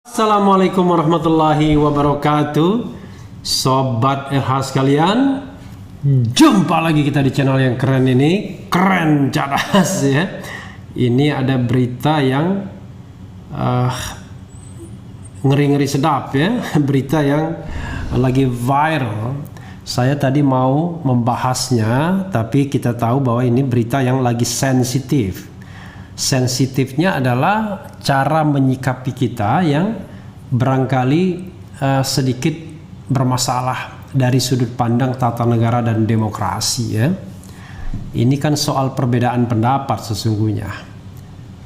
Assalamualaikum warahmatullahi wabarakatuh. Sobat RH sekalian, jumpa lagi kita di channel yang keren ini, keren cadas ya. Ini ada berita yang ngeri-ngeri sedap ya, berita yang lagi viral. Saya tadi mau membahasnya, tapi kita tahu bahwa ini berita yang lagi sensitif. Sensitifnya adalah cara menyikapi kita yang barangkali sedikit bermasalah dari sudut pandang tata negara dan demokrasi ya. Ini kan soal perbedaan pendapat sesungguhnya.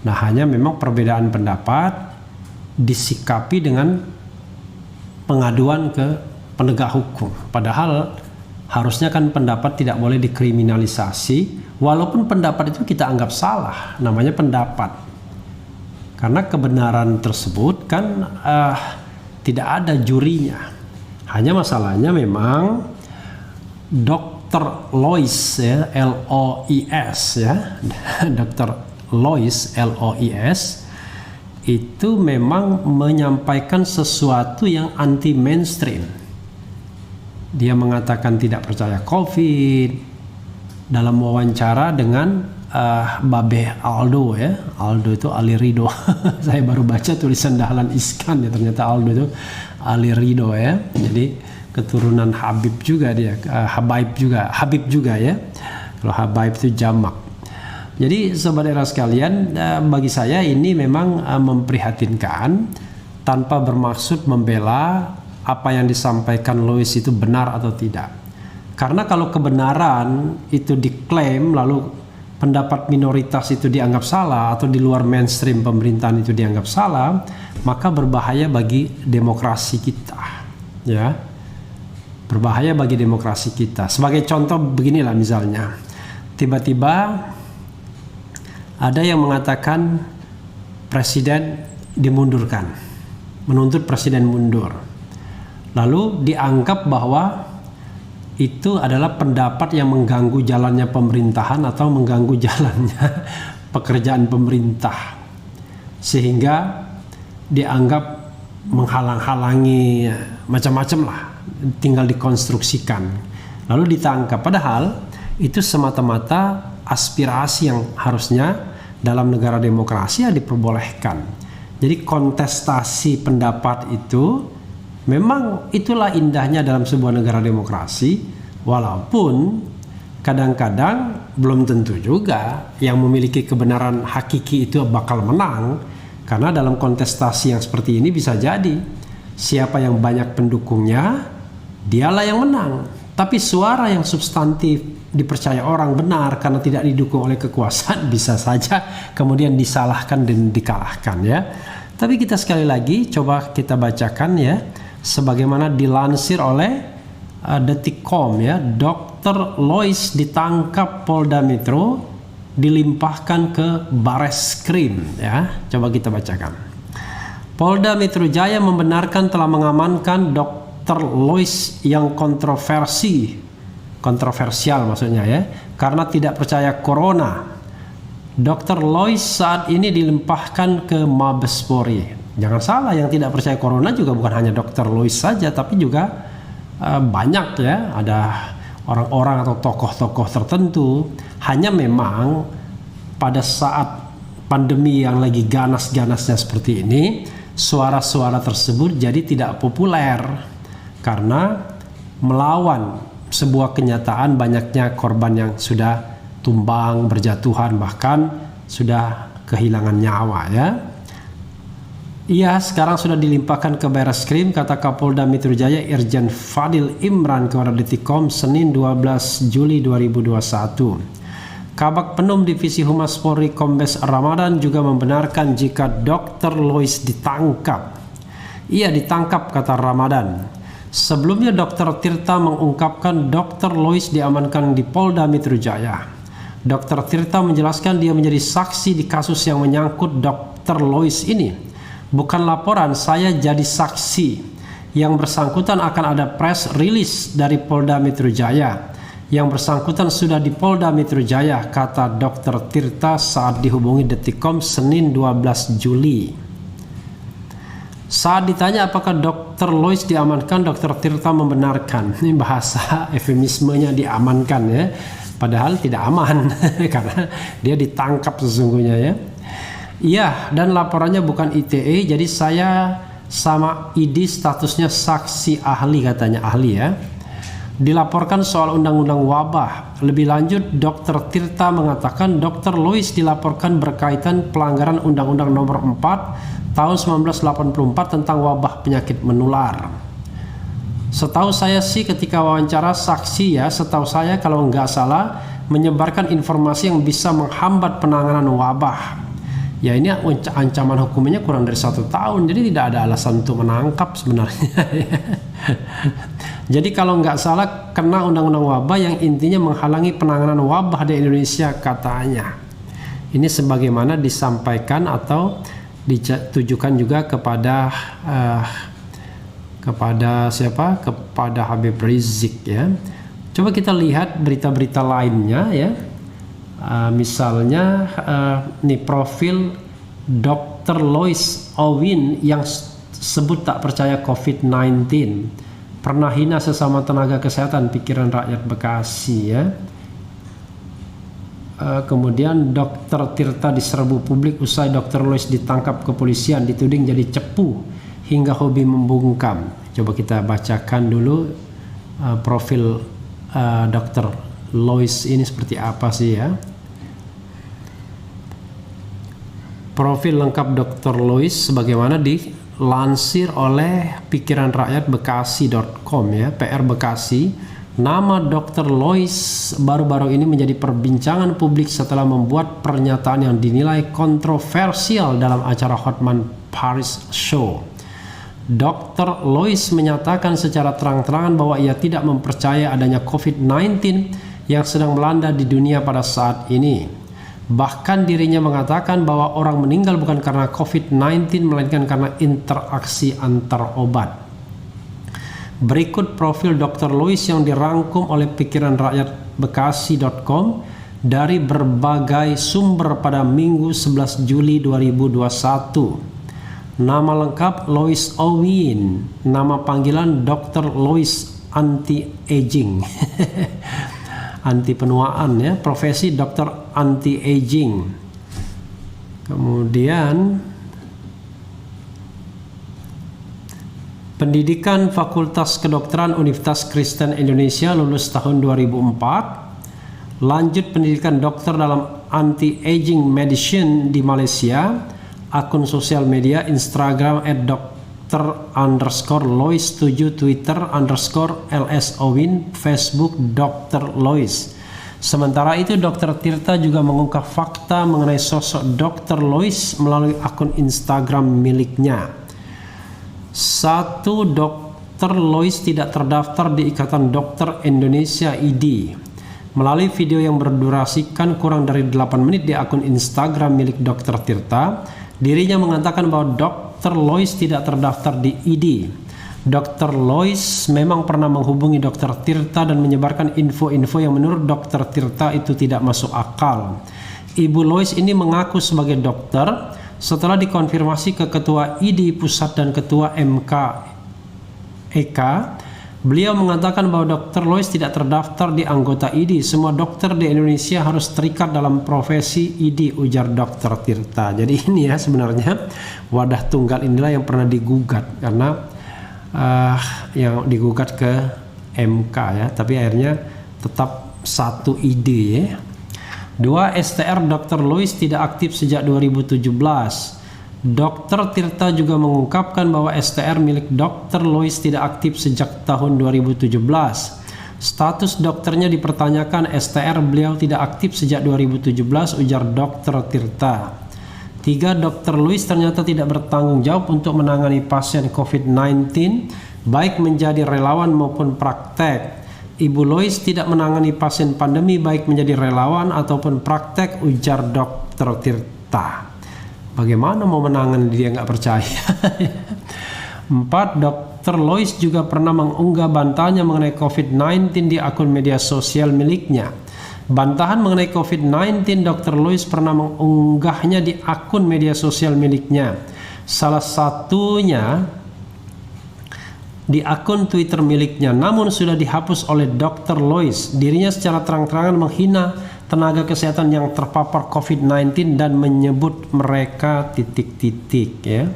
Nah, hanya memang perbedaan pendapat disikapi dengan pengaduan ke penegak hukum. Padahal harusnya kan pendapat tidak boleh dikriminalisasi. Walaupun pendapat itu kita anggap salah, namanya pendapat. Karena kebenaran tersebut kan tidak ada jurinya. Hanya masalahnya memang Dr. Lois ya, L-O-I-S ya, Dr. Lois L-O-I-S itu memang menyampaikan sesuatu yang anti mainstream. Dia mengatakan tidak percaya COVID. Dalam wawancara dengan Babe Aldo ya, Aldo itu Ali Ridho. Saya baru baca tulisan Dahlan Iskan ya, ternyata Aldo itu Ali Ridho ya. Jadi keturunan Habib juga dia, Habib juga ya. Kalau Habaib itu jamak. Jadi sobat era sekalian, bagi saya ini memang memprihatinkan tanpa bermaksud membela apa yang disampaikan Lois itu benar atau tidak. Karena kalau kebenaran itu diklaim lalu pendapat minoritas itu dianggap salah atau di luar mainstream pemerintahan itu dianggap salah, maka berbahaya bagi demokrasi kita. Ya. Berbahaya bagi demokrasi kita. Sebagai contoh beginilah misalnya. Tiba-tiba ada yang mengatakan presiden dimundurkan. Menuntut presiden mundur. Lalu dianggap bahwa itu adalah pendapat yang mengganggu jalannya pemerintahan atau mengganggu jalannya pekerjaan pemerintah, sehingga dianggap menghalang-halangi macam-macam lah, tinggal dikonstruksikan lalu ditangkap. Padahal itu semata-mata aspirasi yang harusnya dalam negara demokrasi ya diperbolehkan. Jadi kontestasi pendapat itu memang itulah indahnya dalam sebuah negara demokrasi, walaupun kadang-kadang belum tentu juga yang memiliki kebenaran hakiki itu bakal menang, karena dalam kontestasi yang seperti ini bisa jadi siapa yang banyak pendukungnya dialah yang menang, tapi suara yang substantif dipercaya orang benar karena tidak didukung oleh kekuasaan bisa saja kemudian disalahkan dan dikalahkan ya. Tapi kita sekali lagi coba kita bacakan ya, sebagaimana dilansir oleh Detikcom ya, Dr. Lois ditangkap Polda Metro, dilimpahkan ke Bareskrim ya. Coba kita bacakan. Polda Metro Jaya membenarkan telah mengamankan Dr. Lois yang kontroversial maksudnya ya, karena tidak percaya corona. Dr. Lois saat ini dilimpahkan ke Mabes Polri. Jangan salah, yang tidak percaya corona juga bukan hanya Dr. Lois saja, tapi juga banyak ya, ada orang-orang atau tokoh-tokoh tertentu. Hanya memang pada saat pandemi yang lagi ganas-ganasnya seperti ini, suara-suara tersebut jadi tidak populer karena melawan sebuah kenyataan banyaknya korban yang sudah tumbang, berjatuhan, bahkan sudah kehilangan nyawa ya. Ia sekarang sudah dilimpahkan ke Bareskrim, kata Kapolda Metro Jaya Irjen Fadil Imran kepada Detikcom Senin 12 Juli 2021. Kabag Penum Divisi Humas Polri Kombes Ramadan juga membenarkan jika Dr. Lois ditangkap. Ia ditangkap, kata Ramadan. Sebelumnya Dr. Tirta mengungkapkan Dr. Lois diamankan di Polda Metro Jaya. Dr. Tirta menjelaskan dia menjadi saksi di kasus yang menyangkut Dr. Lois ini. Bukan laporan, saya jadi saksi. Yang bersangkutan akan ada press release dari Polda Metro Jaya. Yang bersangkutan sudah di Polda Metro Jaya, kata Dr. Tirta saat dihubungi Detikcom Senin 12 Juli. Saat ditanya apakah Dr. Lois diamankan, Dr. Tirta membenarkan. Ini bahasa eufemismenya diamankan ya. Padahal tidak aman karena dia ditangkap sesungguhnya ya. Iya, dan laporannya bukan ITE, jadi saya sama ID statusnya saksi ahli, katanya ahli ya. Dilaporkan soal undang-undang wabah. Lebih lanjut, Dr. Tirta mengatakan Dr. Lois dilaporkan berkaitan pelanggaran Undang-Undang Nomor 4 tahun 1984 tentang wabah penyakit menular. Setahu saya sih ketika wawancara saksi ya, setahu saya kalau nggak salah menyebarkan informasi yang bisa menghambat penanganan wabah. Ya ini ancaman hukumnya kurang dari 1 tahun, jadi tidak ada alasan untuk menangkap sebenarnya. Jadi kalau nggak salah kena undang-undang wabah yang intinya menghalangi penanganan wabah di Indonesia katanya. Ini sebagaimana disampaikan atau ditujukan juga kepada siapa? Kepada Habib Rizik ya. Coba kita lihat berita-berita lainnya ya. Misalnya nih profil Dr. Lois Owin yang sebut tak percaya COVID-19, pernah hina sesama tenaga kesehatan, pikiran rakyat Bekasi ya. Kemudian Dr. Tirta diserbu publik usai Dr. Lois ditangkap kepolisian, dituding jadi cepu hingga hobi membungkam. Coba kita bacakan dulu profil Dr. Lois ini seperti apa sih ya. Profil lengkap Dr. Lois sebagaimana dilansir oleh pikiranrakyatbekasi.com ya, PR Bekasi. Nama Dr. Lois baru-baru ini menjadi perbincangan publik setelah membuat pernyataan yang dinilai kontroversial dalam acara Hotman Paris Show. Dr. Lois menyatakan secara terang-terangan bahwa ia tidak mempercaya adanya COVID-19 yang sedang melanda di dunia pada saat ini. Bahkan dirinya mengatakan bahwa orang meninggal bukan karena COVID-19 melainkan karena interaksi antar obat. Berikut profil Dr. Lois yang dirangkum oleh pikiranrakyatbekasi.com dari berbagai sumber pada Minggu 11 Juli 2021. Nama lengkap Lois Owin, nama panggilan Dr. Lois Anti-Aging. Anti penuaan ya, profesi dokter anti aging. Kemudian pendidikan Fakultas Kedokteran Universitas Kristen Indonesia, lulus tahun 2004. Lanjut pendidikan dokter dalam anti aging medicine di Malaysia. Akun sosial media Instagram @Dr_Lois 7, Twitter _LSOwin, Facebook Dr. Lois. Sementara itu Dr. Tirta juga mengungkap fakta mengenai sosok Dr. Lois melalui akun Instagram miliknya. 1. Dr. Lois tidak terdaftar di Ikatan Dokter Indonesia ID. Melalui video yang berdurasikan kurang dari 8 menit di akun Instagram milik Dr. Tirta, dirinya mengatakan bahwa Dr. Lois tidak terdaftar di ID. Dr. Lois memang pernah menghubungi Dr. Tirta dan menyebarkan info-info yang menurut Dr. Tirta itu tidak masuk akal. Ibu Lois ini mengaku sebagai dokter setelah dikonfirmasi ke Ketua ID Pusat dan Ketua MKEK. Beliau mengatakan bahwa Dr. Lois tidak terdaftar di anggota ID. Semua dokter di Indonesia harus terikat dalam profesi ID, ujar Dr. Tirta. Jadi ini ya sebenarnya wadah tunggal inilah yang pernah digugat karena yang digugat ke MK ya, tapi akhirnya tetap satu ID ya. 2. STR Dr. Lois tidak aktif sejak 2017. Dr. Tirta juga mengungkapkan bahwa STR milik Dr. Lois tidak aktif sejak tahun 2017. Status dokternya dipertanyakan, STR beliau tidak aktif sejak 2017, ujar Dr. Tirta. 3. Dr. Lois ternyata tidak bertanggung jawab untuk menangani pasien COVID-19, baik menjadi relawan maupun praktek. Ibu Lois tidak menangani pasien pandemi baik menjadi relawan ataupun praktek, ujar Dr. Tirta. Bagaimana mau menangani dia nggak percaya? 4. Dr. Lois juga pernah mengunggah bantahannya mengenai COVID-19 di akun media sosial miliknya. Bantahan mengenai COVID-19 Dr. Lois pernah mengunggahnya di akun media sosial miliknya. Salah satunya di akun Twitter miliknya, namun sudah dihapus oleh Dr. Lois. Dirinya secara terang-terangan menghina tenaga kesehatan yang terpapar COVID-19 dan menyebut mereka titik-titik, ya.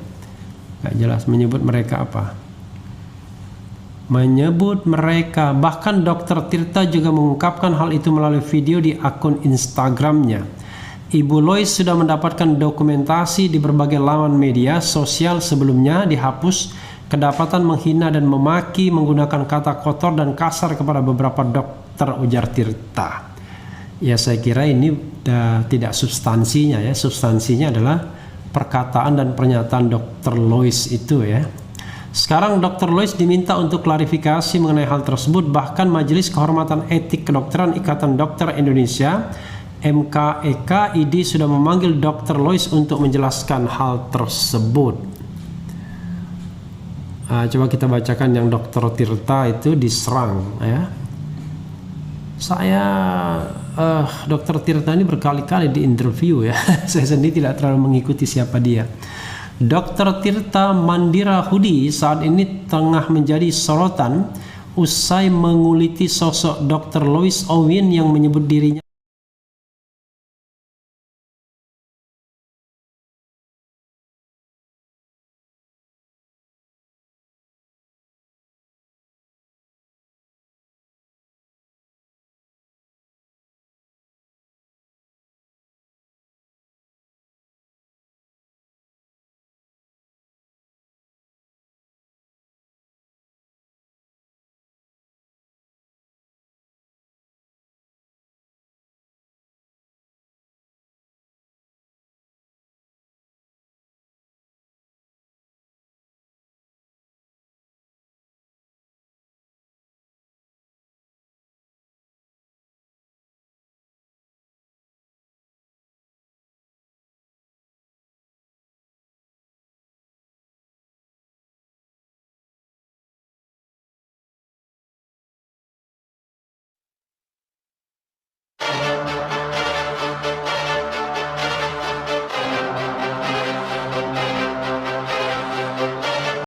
Nggak jelas menyebut mereka apa. Menyebut mereka. Bahkan Dr. Tirta juga mengungkapkan hal itu melalui video di akun Instagramnya. Ibu Lois sudah mendapatkan dokumentasi di berbagai laman media sosial sebelumnya dihapus kedapatan menghina dan memaki menggunakan kata kotor dan kasar kepada beberapa dokter, ujar Tirta. Ya, saya kira ini tidak substansinya, ya. Substansinya adalah perkataan dan pernyataan Dr. Lois itu, ya. Sekarang Dr. Lois diminta untuk klarifikasi mengenai hal tersebut. Bahkan Majelis Kehormatan Etik Kedokteran Ikatan Dokter Indonesia MKEK-ID sudah memanggil Dr. Lois untuk menjelaskan hal tersebut. Coba kita bacakan yang Dr. Tirta itu diserang, ya. Saya Dr. Tirta ini berkali-kali di interview, ya. Saya sendiri tidak terlalu mengikuti siapa dia. Dr. Tirta Mandira Hudi saat ini tengah menjadi sorotan usai menguliti sosok Dr. Lois Owin yang menyebut dirinya